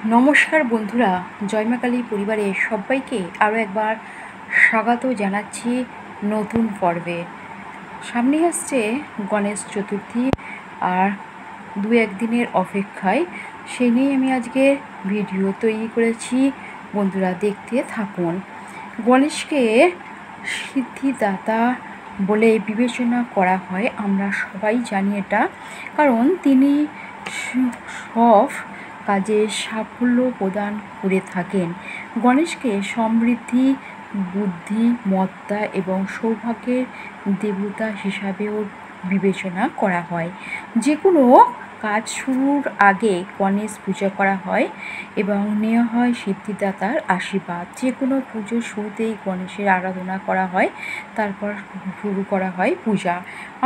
নমস্কার বন্ধুরা, জয় মা কালী পরিবারের সবাইকে আরও একবার স্বাগত জানাচ্ছি নতুন পর্বে। সামনে আসছে গণেশ চতুর্থী, আর দু একদিনের অপেক্ষায় সে নিয়ে আমি আজকে ভিডিও তৈরি করেছি। বন্ধুরা দেখতে থাকুন। গণেশকে সিদ্ধিদাতা বলে বিবেচনা করা হয়, আমরা সবাই জানি এটা, কারণ তিনি সব কাজে সাফল্য প্রদান করে থাকেন। গণেশকে সমৃদ্ধি, বুদ্ধিমত্তা এবং সৌভাগ্যের দেবতা হিসাবেও বিবেচনা করা হয়। যে কোনো কাজ শুরুর আগে গণেশ পূজা করা হয় এবং নেওয়া হয় সিদ্ধিদাতার আশীর্বাদ। যে কোনো পুজোর শুরুতেই গণেশের আরাধনা করা হয়, তারপর শুরু করা হয় পূজা।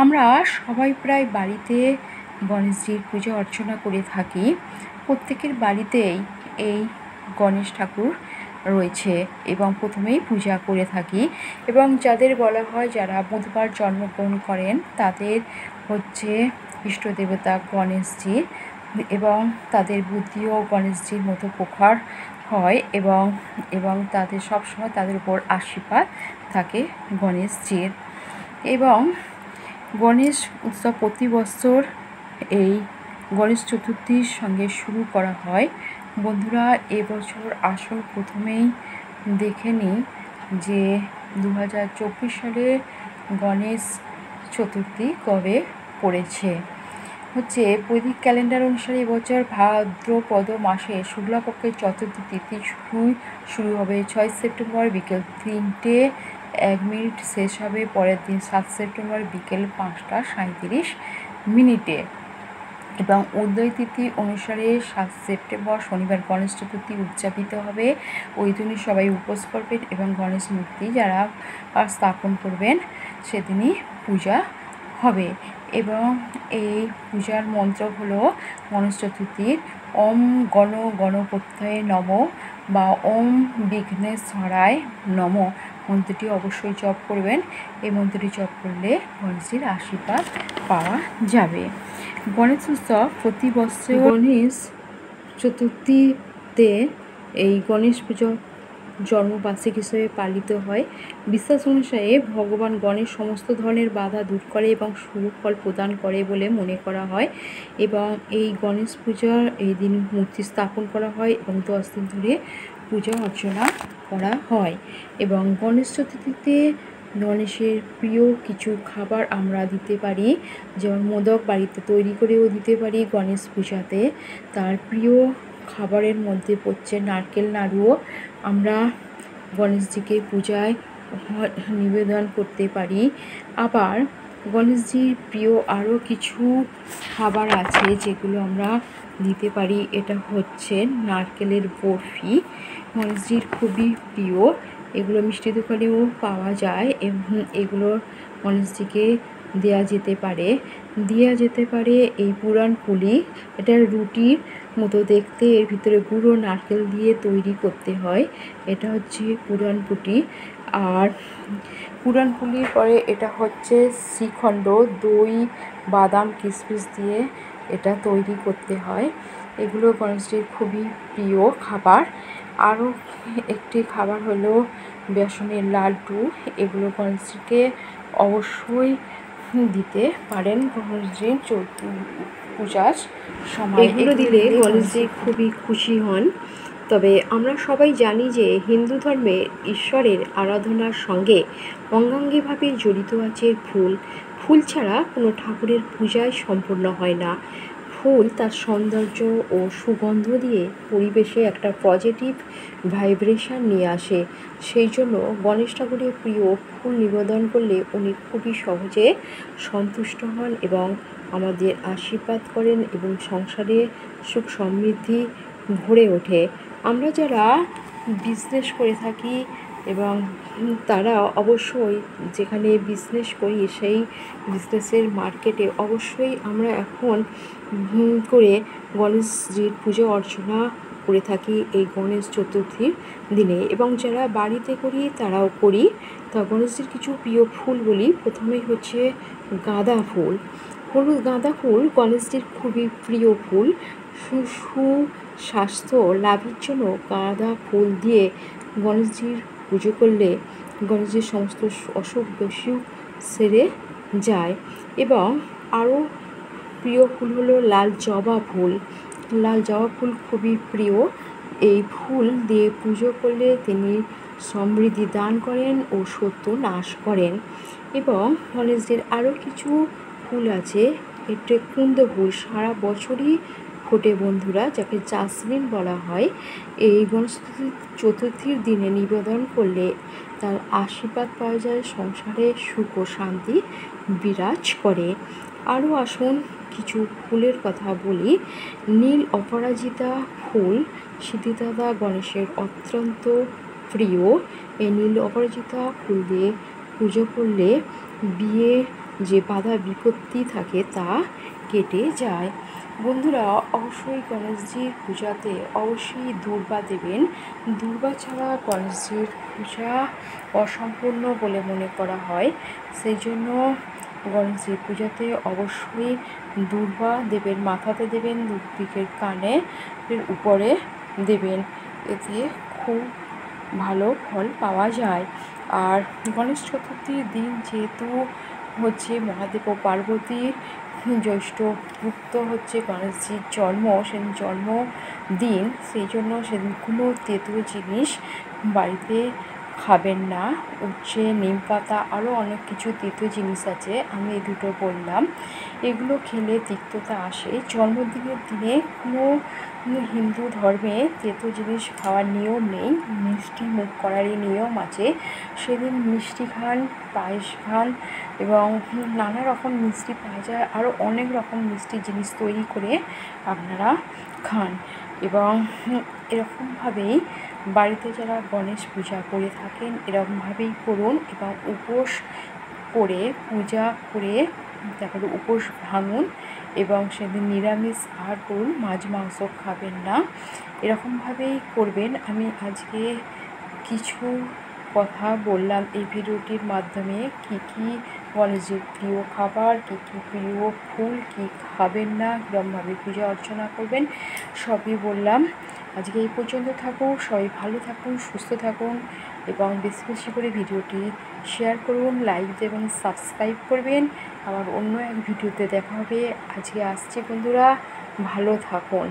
আমরা সবাই প্রায় বাড়িতে গণেশজির পূজা অর্চনা করে থাকি। প্রত্যেকের বাড়িতেই এই গণেশ ঠাকুর রয়েছে এবং প্রথমেই পূজা করে থাকি। এবং যাদের বলা হয় যারা বুধবার জন্মগ্রহণ করেন তাদের হচ্ছে ইষ্ট দেবতা গণেশজি, এবং তাদের বুদ্ধিও গণেশজির মতো প্রখর হয় এবং তাদের সবসময় তাদের উপর আশীর্বাদ থাকে গণেশজির। এবং গণেশ উৎসব প্রতি বছর এই গণেশ চতুর্থীর সঙ্গে শুরু করা হয়। বন্ধুরা, এবছর আসল প্রথমেই দেখে নিই যে 2024 সালে গণেশ চতুর্থী কবে পড়েছে। বৈদিক ক্যালেন্ডার অনুসারে এবছর ভাদ্রপদ মাসে শুক্লাপক্ষের চতুর্থী তিথি শুরু হবে 6 সেপ্টেম্বর বিকেল 3:01 শেষ হবে পরের দিন 7 সেপ্টেম্বর বিকেল 5:37 এবং উদয় তিথি অনুসারে 7 সেপ্টেম্বর শনিবার গণেশ চতুর্থী উদযাপিত হবে। ওই দিনই সবাই উপোস করবেন এবং গণেশ মূর্তি যারা স্থাপন করবেন সেদিনই পূজা হবে। এবং এই পূজার মন্ত্র হলো গণেশ চতুর্থীর ওম গণপত্যয়ে নম বা ওম বিঘ্নেশ্বরায় নম মন্ত্রটি অবশ্যই জপ করবেন। এই মন্ত্রটি জপ করলে গণেশজির আশীর্বাদ পাওয়া যাবে। গণেশ উৎসব প্রতি বছর গণেশ চতুর্থীতে এই গণেশ পুজো জন্মবার্ষিক হিসেবে পালিত হয়। বিশ্বাস অনুসারে ভগবান গণেশ সমস্ত ধরনের বাধা দূর করে এবং শুভ ফল প্রদান করে বলে মনে করা হয়। এবং এই গণেশ পূজার এই দিন মূর্তি স্থাপন করা হয় এবং 10 দিন ধরে পূজা অর্চনা করা হয়। এবং গণেশ চতুর্থীতে গণেশের প্রিয় কিছু খাবার আমরা দিতে পারি, যেমন মোদক বাড়িতে তৈরি করেও দিতে পারি গণেশ পূজাতে। তার প্রিয় খাবারের মধ্যে পড়ছে নারকেল নাড়ুও আমরা গণেশজিকে পূজায় নিবেদন করতে পারি। আবার গণেশজির প্রিয় আরও কিছু খাবার আছে যেগুলো আমরা দিতে পারি। এটা হচ্ছে নারকেলের বরফি, গণেশজির খুবই প্রিয়। এগুলো মিষ্টি দোকানেও পাওয়া যায় এবং এগুলো গণেশজিকে দেওয়া যেতে পারে। এই পুরাণপুলি, এটা রুটির মতো দেখতে, এর ভিতরে গুঁড়ো নারকেল দিয়ে তৈরি করতে হয়। এটা হচ্ছে পুরাণপুলি। আর পুরাণপুলির পরে এটা হচ্ছে শ্রীখণ্ড, দই, বাদাম, কিশমিশ দিয়ে এটা তৈরি করতে হয়। এগুলো গণেশজির খুবই প্রিয় খাবার। আরও একটি খাবার হলো বেসনের লাড্ডু। এগুলো গণেশজিকে অবশ্যই দিতে পারেন গণেশজির পূজার সময়। এগুলো দিলে গণেশজি খুবই খুশি হন। তবে আমরা সবাই জানি যে হিন্দু ধর্মে ঈশ্বরের আরাধনার সঙ্গে অঙ্গাঙ্গিভাবে জড়িত আছে ফুল। ফুল ছাড়া কোনো ঠাকুরের পূজাই সম্পূর্ণ হয় না। ফুল তার সৌন্দর্য ও সুগন্ধ দিয়ে পরিবেশে একটা পজিটিভ ভাইব্রেশন নিয়ে আসে। সেই জন্য গণেশ ঠাকুরের প্রিয় ফুল নিবেদন করলে উনি খুবই সহজে সন্তুষ্ট হন এবং আমাদের আশীর্বাদ করেন এবং সংসারে সুখ সমৃদ্ধি ভরে ওঠে। আমরা যারা বিজনেস করে থাকি এবং তারা অবশ্যই যেখানে বিজনেস করি সেই বিজনেসের মার্কেটে অবশ্যই আমরা এখন করে গণেশজির পুজো অর্চনা করে থাকি এই গণেশ চতুর্থীর দিনে। এবং যারা বাড়িতে করি তারাও করি। তা গণেশজির কিছু প্রিয় ফুল বলি। প্রথমেই হচ্ছে গাঁদা ফুল। হলুদ গাঁদা ফুল গণেশজির খুবই প্রিয় ফুল। সুস্বাস্থ্য লাভের জন্য গাঁদা ফুল দিয়ে গণেশজির পুজো করলে গণেশজির সমস্ত অসুখ বিসুখ সেরে যায়। এবং আরও প্রিয় ফুল হলো লাল জবা ফুল। লাল জবা ফুল খুবই প্রিয়। এই ফুল দিয়ে পুজো করলে তিনি সমৃদ্ধি দান করেন ও শত্রু নাশ করেন। এবং গণেশজির আরও কিছু ফুল আছে, এটা কুন্দ ফুল সারা বছরই ফোটে বন্ধুরা, যাকে জাসমিন বলা হয়। এই গণেশ চতুর্থীর দিনে নিবেদন করলে তার আশীর্বাদ পাওয়া যায়, সংসারে সুখ ও শান্তি বিরাজ করে। আরও আসুন কিছু ফুলের কথা বলি। নীল অপরাজিতা ফুল সিদ্ধিদাতা গণেশের অত্যন্ত প্রিয়। এই নীল অপরাজিতা ফুল দিয়ে পুজো করলে বিয়ে যে বাধা বিপত্তি থাকে তা কেটে যায়। বন্ধুরা, অবশ্যই গণেশজির পূজাতে অবশ্যই দূর্বা দেবেন। দূর্বা ছাড়া গণেশজির পূজা অসম্পূর্ণ বলে মনে করা হয়। সেই জন্য গণেশজির পূজাতে অবশ্যই দূর্বা দেবেন, মাথাতে দেবেন, দিকের কানে উপরে দেবেন, এতে খুব ভালো ফল পাওয়া যায়। আর গণেশ চতুর্থীর দিন যেহেতু হচ্ছে মহাদেব ও পার্বতীর জ্যৈষ্ঠ পুত্র হচ্ছে গণেশজির জন্ম, সেদিন জন্মদিন, সেই জন্য সেদিন কোনো তেতো জিনিস বাড়িতে খাবেন না। উচ্ছে, নিম পাতা, আরও অনেক কিছু তেতো জিনিস আছে, আমি এই দুটো বললাম। এগুলো খেলে তিক্ততা আসে। জন্মদিনের দিনে কোনো হিন্দু ধর্মে তেতো জিনিস খাওয়ার নিয়ম নেই, মিষ্টি মুখ করারই নিয়ম আছে। সেদিন মিষ্টি খান, পায়েস খান এবং নানা রকম মিষ্টি পাওয়া যায়, আরও অনেক রকম মিষ্টি জিনিস তৈরি করে আপনারা খান। এবং এরকমভাবেই বাড়িতে যারা গণেশ পূজা করে থাকেন এরকমভাবেই করুন এবং উপোস করে পূজা করে তারপরে উপোস ভাঙুন এবং সেদিন নিরামিষ আহার করুন, মাছ মাংস খাবেন না, এরকমভাবেই করবেন। আমি আজকে কিছু কথা বললাম এই ভিডিওটির মাধ্যমে, কী কী গণেশজির প্রিয় খাবার, কী কী প্রিয় ফুল, কী খাবেন না, কীরকমভাবে পূজা অর্চনা করবেন, সবই বললাম। আজকে এই পর্যন্ত থাকুন, সবাই ভালো থাকুন, সুস্থ থাকুন এবং বেশি বেশি করে ভিডিওটি শেয়ার করুন, লাইক দেবেন, সাবস্ক্রাইব করবেন। আবার অন্য এক ভিডিওতে দেখা হবে। আজকে আসছি বন্ধুরা, ভালো থাকুন।